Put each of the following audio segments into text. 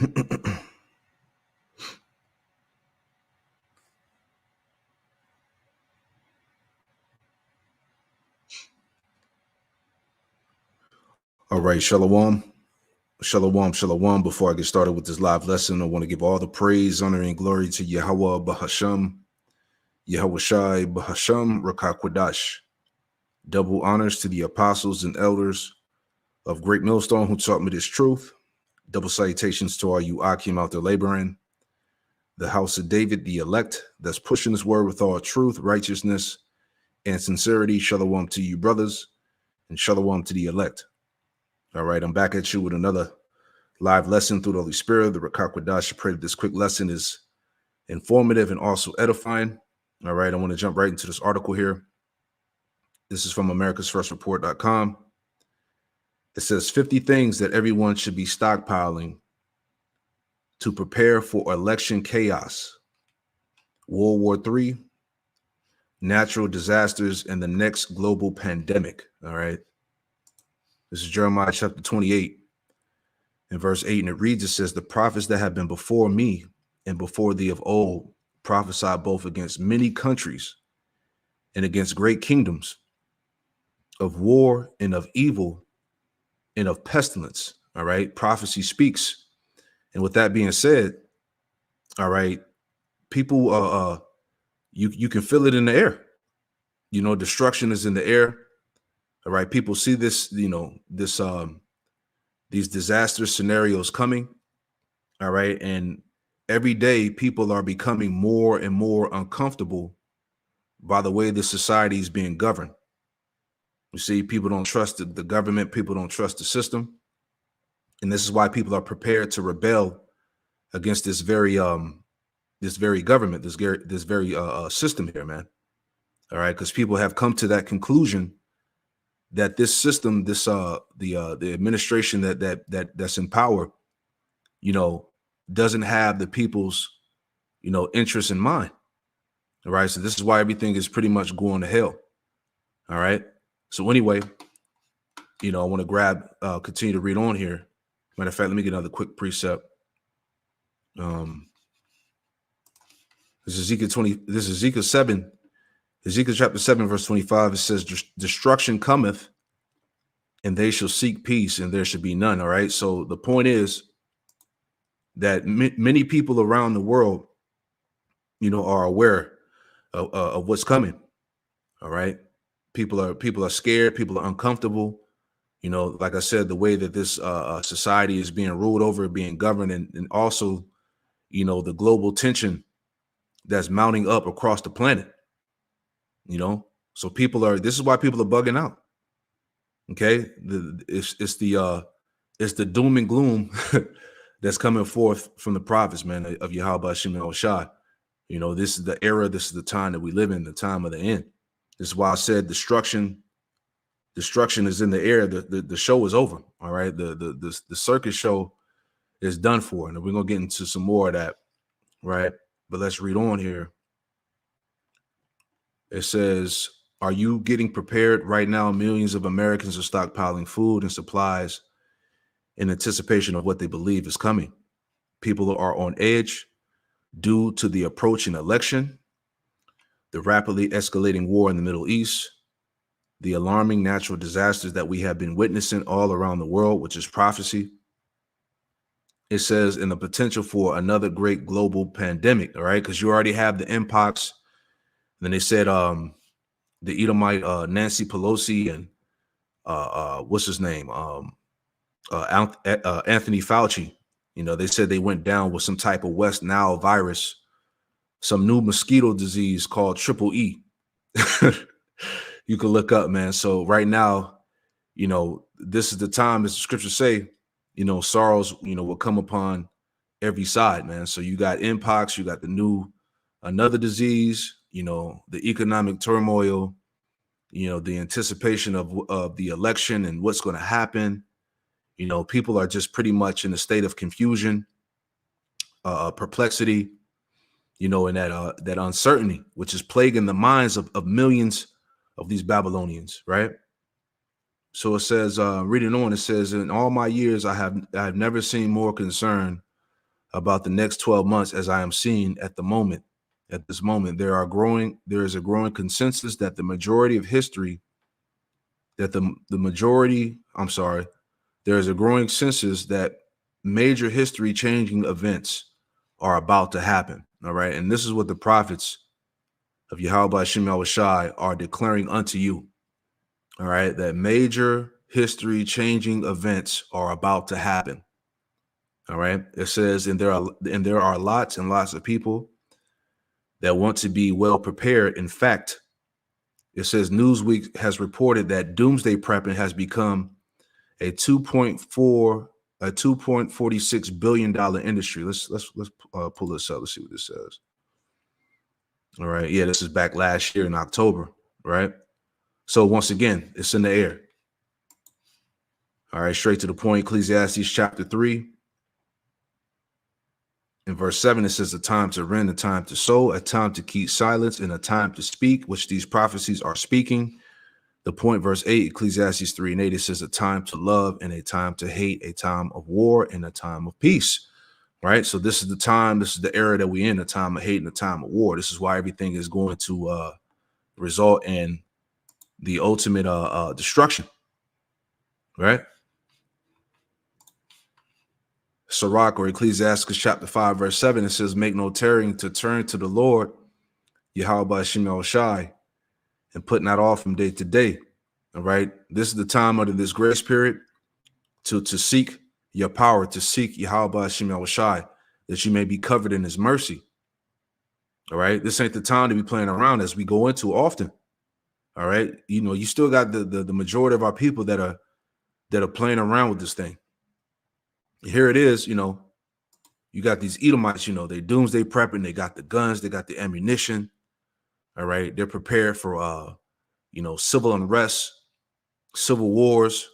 All right, Shalom. Shalom, shalom. Before I get started with this live lesson, I want to give all the praise, honor, and glory to Yahweh Bahasham, Yahweh Shai Bahasham Rakakwadash. Double honors to the apostles and elders of Great Millstone who taught me this truth. Double salutations to all you Akim out there laboring. The house of David, the elect, that's pushing this word with all truth, righteousness, and sincerity. Shalom to you, brothers, and shalom to the elect. All right, I'm back at you with another live lesson through the Holy Spirit, the Rakakwadash. I pray that this quick lesson is informative and also edifying. All right, I want to jump right into this article here. This is from americasfirstreport.com. It says 50 things that everyone should be stockpiling to prepare for election chaos, World War III, natural disasters, and the next global pandemic. All right. This is Jeremiah chapter 28 and verse 8. And it reads, it says, the prophets that have been before me and before thee of old prophesied both against many countries and against great kingdoms, of war and of evil and of pestilence. All right. Prophecy speaks. And with that being said, all right, people, you can feel it in the air. You know, destruction is in the air. All right. People see this, you know, these disaster scenarios coming. All right. And every day people are becoming more and more uncomfortable by the way the society is being governed. You see, people don't trust the government. People don't trust the system. And this is why people are prepared to rebel against this very government, this very system here, man. All right. Because people have come to that conclusion that this system, the administration that's in power, you know, doesn't have the people's, you know, interests in mind. All right. So this is why everything is pretty much going to hell. All right. So anyway, you know, I want to continue to read on here. Matter of fact, let me get another quick precept. This is Ezekiel 20. This is Ezekiel 7. Ezekiel chapter 7, verse 25. It says, destruction cometh, and they shall seek peace, and there should be none. All right. So the point is that many people around the world, you know, are aware of what's coming. All right. People are scared. People are uncomfortable. You know, like I said, the way that this society is being ruled over, being governed, and also, you know, the global tension that's mounting up across the planet. You know, so this is why people are bugging out. Okay, it's the doom and gloom that's coming forth from the prophets, man, of Yahweh Shimon Shai. You know, this is the era, this is the time that we live in, the time of the end. This is why I said destruction is in the air. The show is over. All right, the circus show is done for, and we're gonna get into some more of that, right? But let's read on here. It says, are you getting prepared right now? Millions of Americans are stockpiling food and supplies in anticipation of what they believe is coming. People are on edge due to the approaching election, the rapidly escalating war in the Middle East, the alarming natural disasters that we have been witnessing all around the world, which is prophecy. It says, and the potential for another great global pandemic. All right, because you already have the mpox. Then they said the Edomite Nancy Pelosi and what's his name, Anthony Fauci. You know, they said they went down with some type of West Nile virus, some new mosquito disease called Triple E. You can look up, man. So right now, you know, this is the time, as the scriptures say, you know, sorrows, you know, will come upon every side, man. So you got mpox, you got another disease, you know, the economic turmoil, you know, the anticipation of the election and what's going to happen. You know, people are just pretty much in a state of confusion, perplexity, you know, and that uncertainty, which is plaguing the minds of millions of these Babylonians, right? So it says, reading on, it says, in all my years, I have never seen more concern about the next 12 months as I am seeing at this moment. There is a growing consensus that the majority of history, that there is a growing consensus that major history changing events are about to happen. All right. And this is what the prophets of Yahweh Shem Shai are declaring unto you. All right. That major history changing events are about to happen. All right. It says, and there are lots and lots of people that want to be well prepared. In fact, it says Newsweek has reported that doomsday prepping has become a $2.46 billion industry. Let's pull this up. Let's see what this says. All right. Yeah, this is back last year in October, right? So once again, it's in the air. All right, straight to the point. Ecclesiastes chapter 3. In verse 7, it says, a time to rend, a time to sow, a time to keep silence, and a time to speak, which these prophecies are speaking. The point, verse 8, Ecclesiastes 3 and 8, it says, a time to love and a time to hate, a time of war and a time of peace. Right? So this is the time, this is the era that we're in, a time of hate and a time of war. This is why everything is going to result in the ultimate destruction. Right? Sirach, or Ecclesiastes chapter 5, verse 7, it says, make no tarrying to turn to the Lord, Yahweh Shem Shai, and put not off from day to day. All right. This is the time under this grace period to seek your power, to seek Yahweh Shem Shai, that you may be covered in his mercy. All right. This ain't the time to be playing around as we go into often. All right. You know, you still got the majority of our people that are playing around with this thing. Here it is, you know, you got these Edomites, you know, they doomsday prepping, they got the guns, they got the ammunition. All right. They're prepared for, you know, civil unrest, civil wars,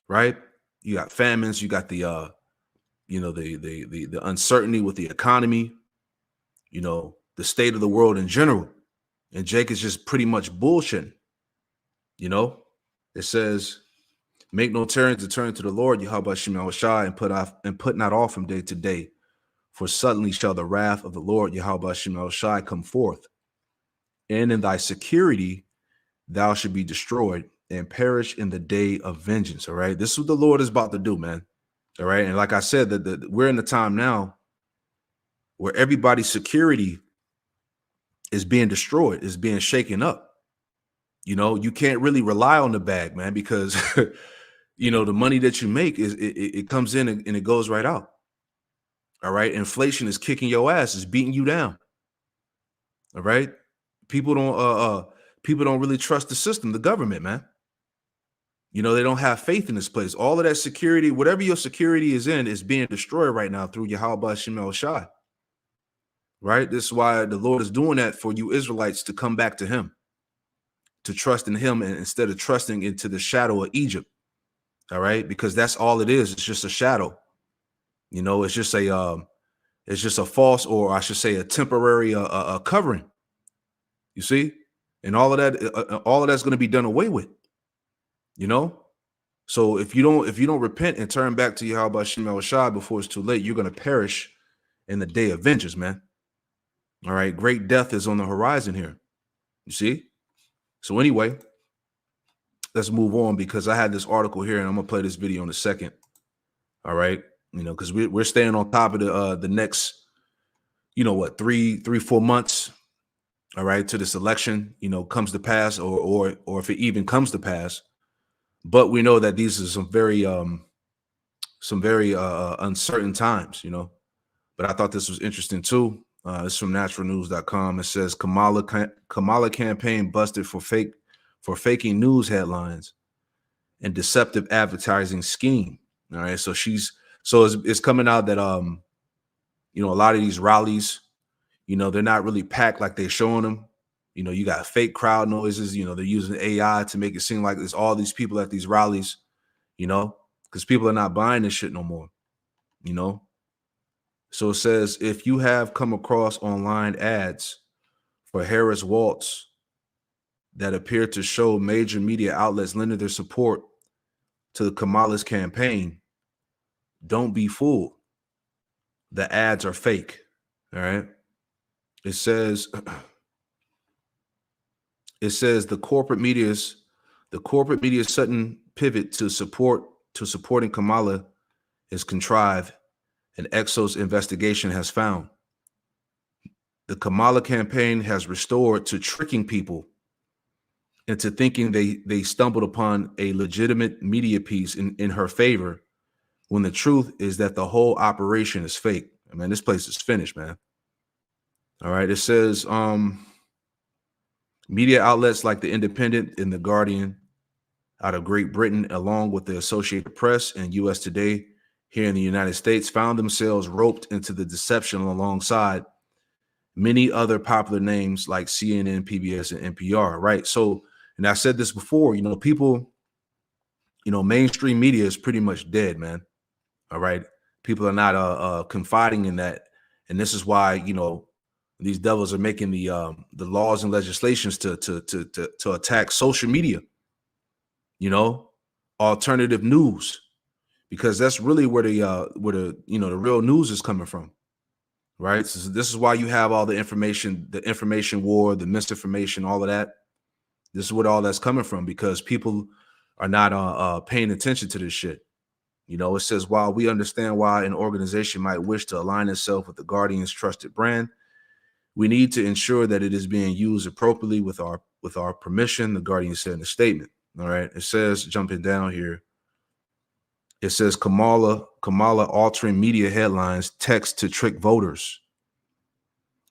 right? You got famines, you got the, you know, the uncertainty with the economy, you know, the state of the world in general. And Jake is just pretty much bullshitting. You know, it says, make no tarrying to turn to the Lord, Yahweh Shem Shai, and put not off from day to day. For suddenly shall the wrath of the Lord, Yahweh Shem Shai, come forth. And in thy security, thou should be destroyed and perish in the day of vengeance. All right. This is what the Lord is about to do, man. All right. And like I said, that we're in the time now where everybody's security is being destroyed, is being shaken up. You know, you can't really rely on the bag, man, because, you know, the money that you make it comes in and it goes right out. All right. Inflation is kicking your ass, is beating you down. All right. People don't really trust the system, the government, man. You know, they don't have faith in this place. All of that security, whatever your security is in, is being destroyed right now through Yahweh Shem Shai. Right. This is why the Lord is doing that for you Israelites, to come back to him, to trust in him, and instead of trusting into the shadow of Egypt. All right. Because that's all it is. It's just a shadow. You know, it's just a false, or I should say a temporary covering. You see, and all of that's going to be done away with. You know, so if you don't repent and turn back to Yahweh Shem Shai before it's too late, you're going to perish in the day of vengeance, man. All right, great death is on the horizon here. You see. So anyway, let's move on, because I had this article here, and I'm gonna play this video in a second. All right, you know, because we're staying on top of the next, you know, what, 4 months. All right, to this election, you know, comes to pass, or if it even comes to pass. But we know that these are some very uncertain times, you know. But I thought this was interesting too. This is from naturalnews.com. It says Kamala campaign busted for faking news headlines and deceptive advertising scheme. All right, so it's coming out that you know, a lot of these rallies, you know, they're not really packed like they're showing them. You know, you got fake crowd noises. You know, they're using AI to make it seem like there's all these people at these rallies, you know, because people are not buying this shit no more, you know. So it says, if you have come across online ads for Harris Waltz that appear to show major media outlets lending their support to Kamala's campaign, don't be fooled. the ads are fake. All right. It says the corporate media's sudden pivot to supporting Kamala is contrived, and Exo's investigation has found. The Kamala campaign has restored to tricking people into thinking they stumbled upon a legitimate media piece in her favor, when the truth is that the whole operation is fake. I mean, this place is finished, man. All right. It says media outlets like The Independent and The Guardian out of Great Britain, along with the Associated Press and US Today here in the United States, found themselves roped into the deception alongside many other popular names like CNN, PBS, and NPR, right? So, and I said this before, people, mainstream media is pretty much dead, man. All right. People are not confiding in that. And this is why, these devils are making the laws and legislations to attack social media, alternative news, because that's really where the real news is coming from. Right. So this is why you have all the information war, the misinformation, all of that. This is what all that's coming from, because people are not paying attention to this shit. It says, while we understand why an organization might wish to align itself with the Guardian's trusted brand, we need to ensure that it is being used appropriately with our permission, the Guardian said in a statement. All right. It says, jumping down here, it says Kamala altering media headlines, text to trick voters.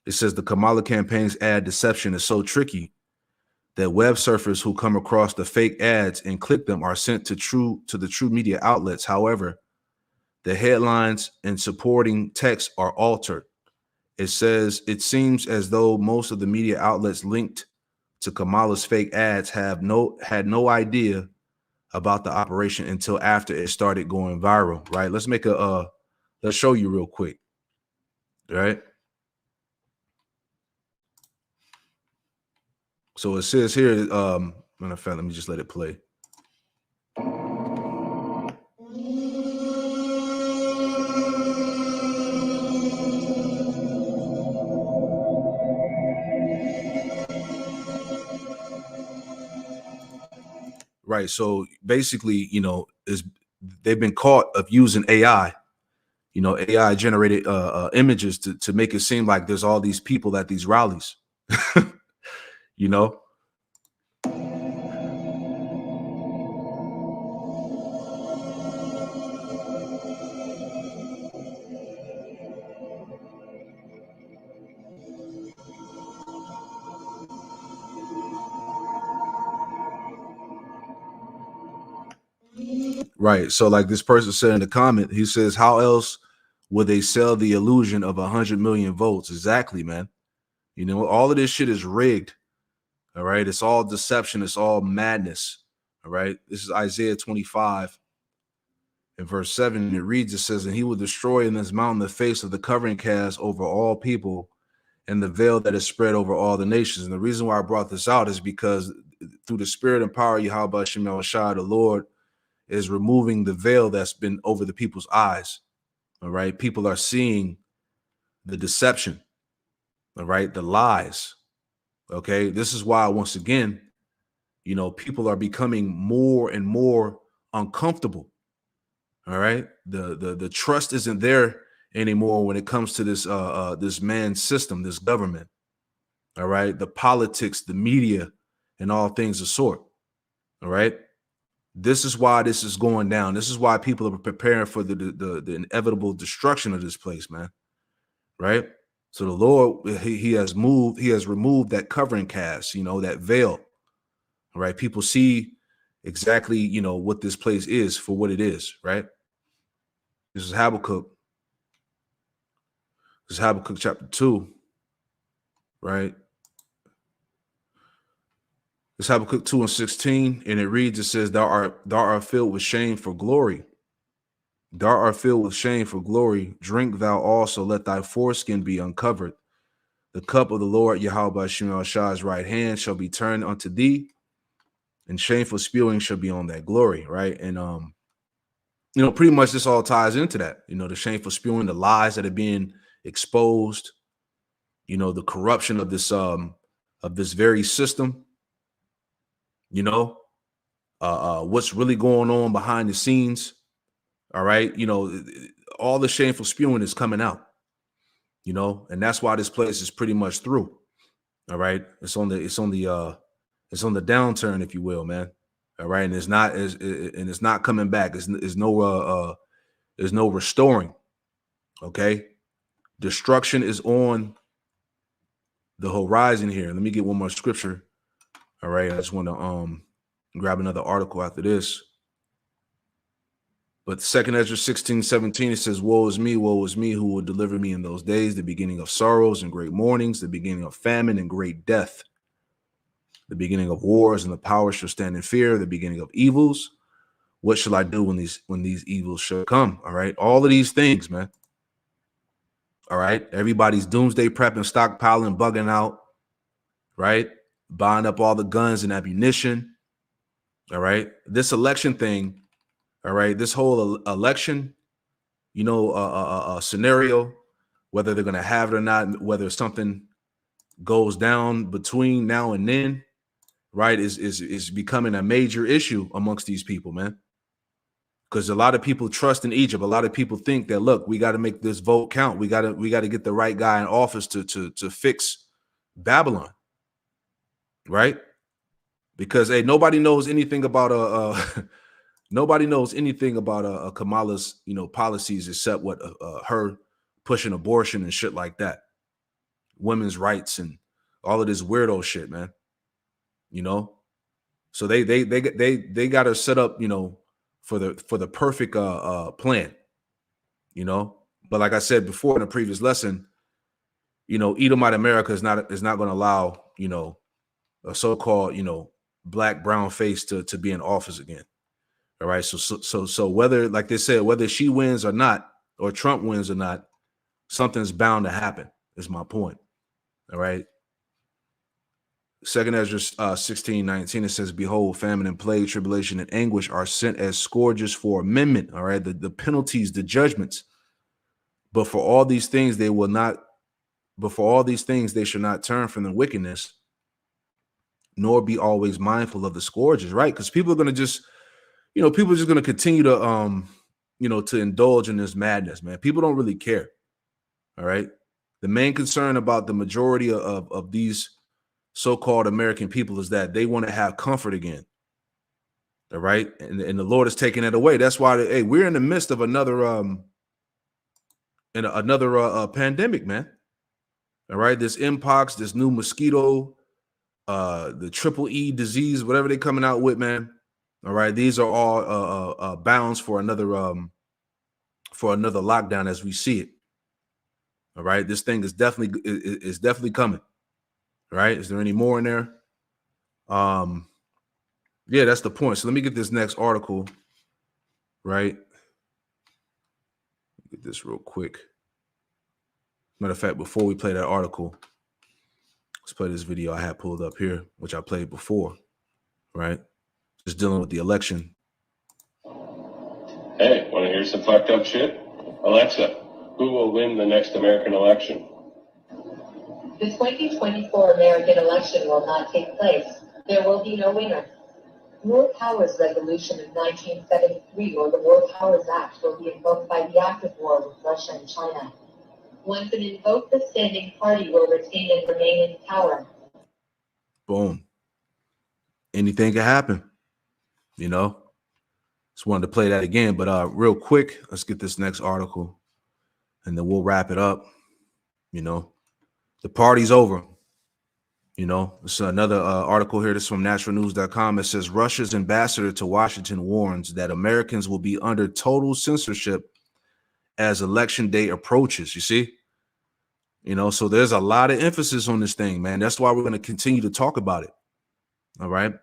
It says the Kamala campaign's ad deception is so tricky that web surfers who come across the fake ads and click them are sent to the true media outlets. However, the headlines and supporting text are altered. It says it seems as though most of the media outlets linked to Kamala's fake ads had no idea about the operation until after it started going viral. Right? Let's show you real quick. All right. So it says here, matter of fact, let me just let it play. Right. So basically, they've been caught of using AI, AI generated images to make it seem like there's all these people at these rallies, Right. So like this person said in the comment, he says, how else would they sell the illusion of 100 million votes? Exactly, man. All of this shit is rigged. All right. It's all deception. It's all madness. All right. This is Isaiah 25 in verse 7. It reads, it says, and he will destroy in this mountain the face of the covering cast over all people and the veil that is spread over all the nations. And the reason why I brought this out is because through the spirit and power of Yahweh Shem Shai, the Lord is removing the veil that's been over the people's eyes. All right. People are seeing the deception. All right. The lies. Okay. This is why, once again, people are becoming more and more uncomfortable. All right. The trust isn't there anymore when it comes to this man's system, this government. All right. The politics, the media, and all things of sort. All right. This is why this is going down. This is why people are preparing for the inevitable destruction of this place, man. Right. So the Lord, he has removed that covering cast, that veil. All right. People see exactly, what this place is for what it is. Right. This is Habakkuk. This is Habakkuk chapter 2. Right. It's Habakkuk 2:16, and it reads, it says, thou art filled with shame for glory. Thou art filled with shame for glory. Drink thou also, let thy foreskin be uncovered. The cup of the Lord Yahweh Shem Shai's right hand shall be turned unto thee, and shameful spewing shall be on that glory. Right. And pretty much this all ties into that. The shameful spewing, the lies that are being exposed, the corruption of this very system, what's really going on behind the scenes. All right. All the shameful spewing is coming out, and that's why this place is pretty much through. All right. It's on the downturn, if you will, man. All right. And it's not coming back. There's no restoring. Okay. Destruction is on the horizon here. Let me get one more scripture. All right. I just want to grab another article after this. But 2 Ezra 16:17, it says, woe is me, who will deliver me in those days, the beginning of sorrows and great mournings, the beginning of famine and great death, the beginning of wars, and the powers shall stand in fear, the beginning of evils. What shall I do when these evils shall come? All right. All of these things, man. All right. Everybody's doomsday prepping, stockpiling, bugging out. Right. Buying up all the guns and ammunition. All right. This election thing. All right. This whole election, scenario, whether they're going to have it or not, whether something goes down between now and then, right, is becoming a major issue amongst these people, man. Because a lot of people trust in Egypt. A lot of people think that, look, we got to make this vote count. We got to get the right guy in office to fix Babylon, right? Because nobody knows anything about nobody knows anything about Kamala's policies except what her pushing abortion and shit like that, women's rights and all of this weirdo shit, man. So they got her set up, for the perfect plan, But like I said before in a previous lesson, Edomite America is not going to allow a so-called black brown face to be in office again. All right. So whether, like they said, whether she wins or not, or Trump wins or not, something's bound to happen, is my point. All right. 2 Ezra 16:19, it says, behold, famine and plague, tribulation and anguish are sent as scourges for amendment. All right. The penalties, the judgments. But for all these things, they should not turn from the wickedness, nor be always mindful of the scourges. Right. Because people are going to just, people are just going to continue to, to indulge in this madness, man. People don't really care. All right. The main concern about the majority of these so-called American people is that they want to have comfort again. All right. And the Lord is taking it away. That's why, we're in the midst of another pandemic, man. All right. This Mpox, this new mosquito, the triple E disease, whatever they're coming out with, man. All right. These are all bounds for another lockdown as we see it. All right. This thing is definitely coming. Right? Is there any more in there? Yeah, that's the point. So let me get this next article. Right. Get this real quick. Matter of fact, before we play that article, let's play this video I had pulled up here, which I played before. Right. Just dealing with the election. Hey, want to hear some fucked up shit? Alexa, who will win the next American election? The 2024 American election will not take place. There will be no winner. War Powers Resolution of 1973 or the War Powers Act will be invoked by the act of war with Russia and China. Once it invoked, the standing party will retain and remain in power. Boom. Anything can happen, Just wanted to play that again, but real quick, let's get this next article and then we'll wrap it up. The party's over. This is another article here. This is from naturalnews.com. It says Russia's ambassador to Washington warns that Americans will be under total censorship as election day approaches. You see, so there's a lot of emphasis on this thing, man. That's why we're going to continue to talk about it. All right.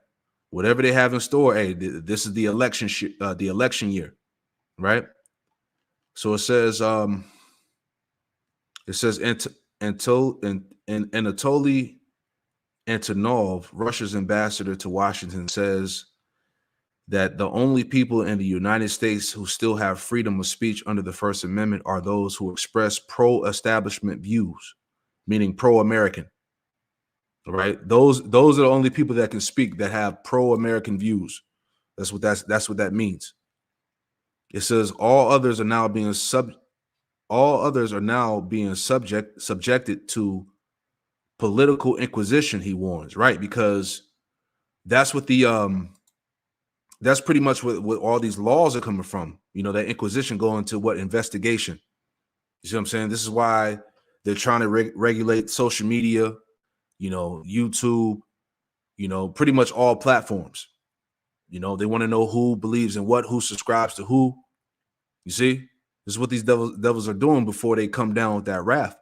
Whatever they have in store. Hey, this is the election year. Right. So it says Anatoly Antonov, Russia's ambassador to Washington, says that the only people in the United States who still have freedom of speech under the First Amendment are those who express pro-establishment views, meaning pro-American. Right? Those are the only people that can speak that have pro-American views. That's what that means. It says all others are now being subjected to political inquisition, he warns, right? Because that's what that's pretty much what all these laws are coming from. You know, that inquisition going to what? Investigation. You see what I'm saying? This is why they're trying to regulate social media, you know, YouTube, you know, pretty much all platforms. You know, they want to know who believes in what, who subscribes to who. You see, this is what these devils are doing before they come down with that wrath.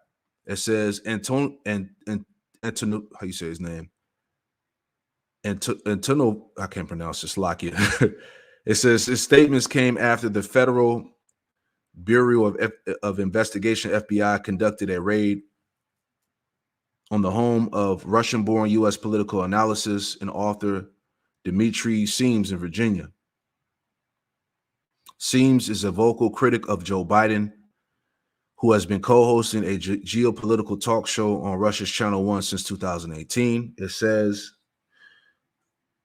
It says Antonio, how you say his name? Antonio, I can't pronounce this. Lakia. It says his statements came after the Federal Bureau of Investigation, FBI, conducted a raid on the home of Russian-born U.S. political analyst and author Dimitri Sims in Virginia. Sims is a vocal critic of Joe Biden, who has been co-hosting a geopolitical talk show on Russia's Channel 1 since 2018. It says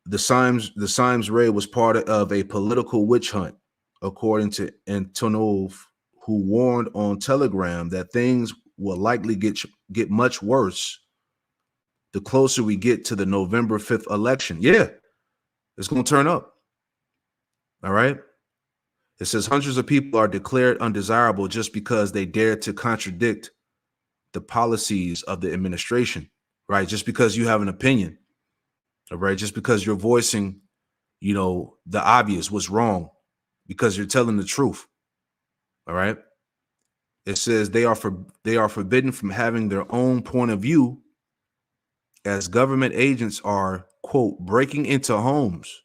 the Sims raid was part of a political witch hunt, according to Antonov, who warned on Telegram that things will likely get much worse the closer we get to the November 5th election. Yeah, it's going to turn up. All right. It says hundreds of people are declared undesirable just because they dare to contradict the policies of the administration, right? Just because you have an opinion, all right? Just because you're voicing, you know, the obvious, what's wrong, because you're telling the truth, all right? It says they are forbidden from having their own point of view as government agents are, quote, breaking into homes,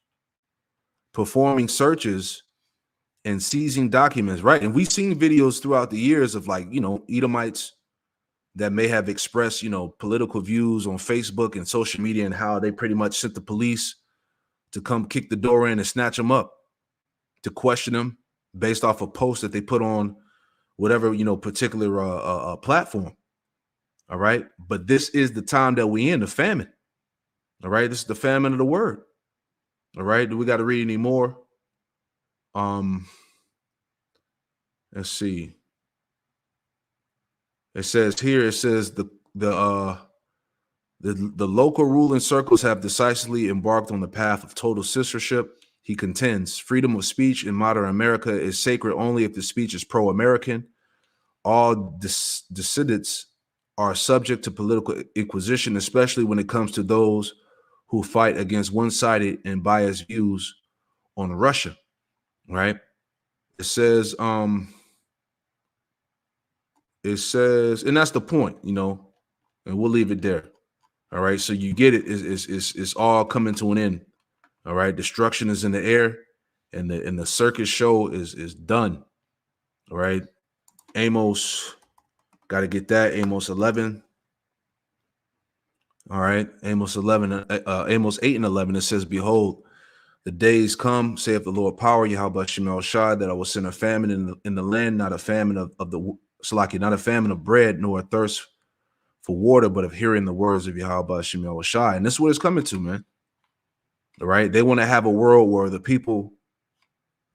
performing searches, and seizing documents, right? And we've seen videos throughout the years of, like, you know, Edomites that may have expressed, you know, political views on Facebook and social media, and how they pretty much sent the police to come kick the door in and snatch them up, to question them based off a post that they put on whatever, you know, particular platform. All right. But this is the time that we in, the famine. All right. This is the famine of the word. All right. Do we got to read any more? Let's see. It says here, it says the local ruling circles have decisively embarked on the path of total censorship. He contends freedom of speech in modern America is sacred only if the speech is pro-American. All dissidents are subject to political inquisition, especially when it comes to those who fight against one-sided and biased views on Russia, right? It says, and that's the point, you know, and we'll leave it there. All right. So you get it. It's all coming to an end. All right. Destruction is in the air, and the circus show is done. All right. Amos, got to get that. Amos 11. All right. Amos 11, Amos 8 and 11. It says, behold, the days come, saith the Lord power, Yahweh Shemel Shai, that I will send a famine in the land, not a famine of the Salaki, not a famine of bread, nor a thirst for water, but of hearing the words of Yahweh Shemel Shai. And this is what it's coming to, man. All right. They want to have a world where the people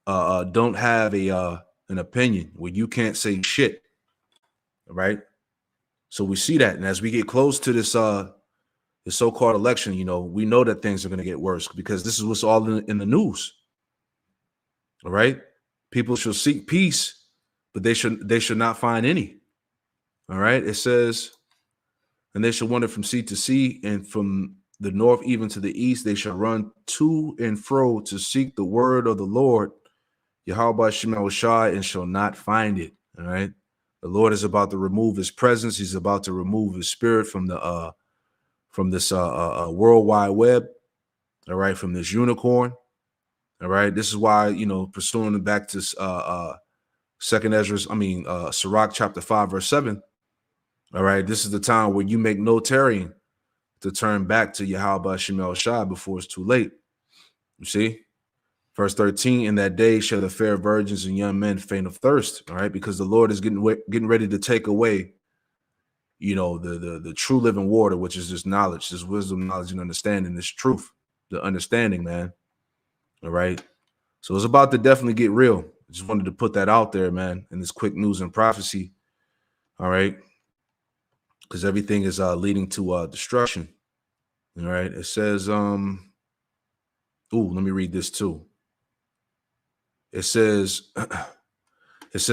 don't have an opinion, where you can't say shit. All right. So we see that. And as we get close to this the so-called election, you know, we know that things are going to get worse, because this is what's all in the news. All right. People shall seek peace, but they should not find any. All right. It says, and they shall wander from sea to sea, and from the north even to the east. They shall run to and fro to seek the word of the Lord, Yahweh Shemel Shai, and shall not find it. All right. The Lord is about to remove his presence. He's about to remove his spirit from this World Wide Web. All right. From this unicorn. All right. This is why, you know, pursuing back to Sirach chapter 5, verse 7. All right. This is the time where you make no tarrying to turn back to Yahweh Shemel Shai before it's too late. You see, Verse 13, in that day shall the fair virgins and young men faint of thirst, all right, because the Lord is getting ready to take away, you know, the true living water, which is this knowledge, this wisdom, knowledge, and understanding, this truth, the understanding, man. All right. So it's about to definitely get real. I just wanted to put that out there, man, in this quick news and prophecy. All right. Because everything is leading to destruction. All right. It says, let me read this too. It says,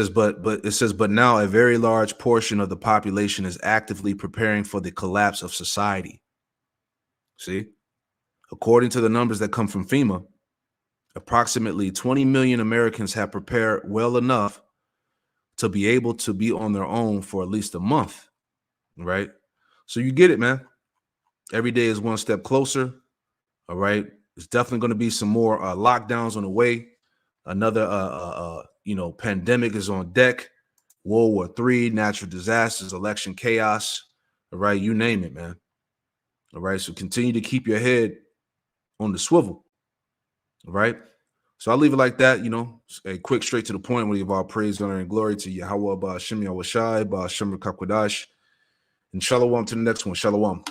but now a very large portion of the population is actively preparing for the collapse of society. See, according to the numbers that come from FEMA, approximately 20 million Americans have prepared well enough to be able to be on their own for at least a month, right? So you get it, man. Every day is one step closer, all right? There's definitely going to be some more lockdowns on the way. Another, pandemic is on deck. World War III, natural disasters, election chaos, all right? You name it, man. All right, so continue to keep your head on the swivel, all right? So I'll leave it like that, a quick, straight to the point. We give all praise, honor, and glory to Yahweh, Ba'ashem Yahushai, Ba'ashem Rakakwadash, and shalom to the next one. Shalom.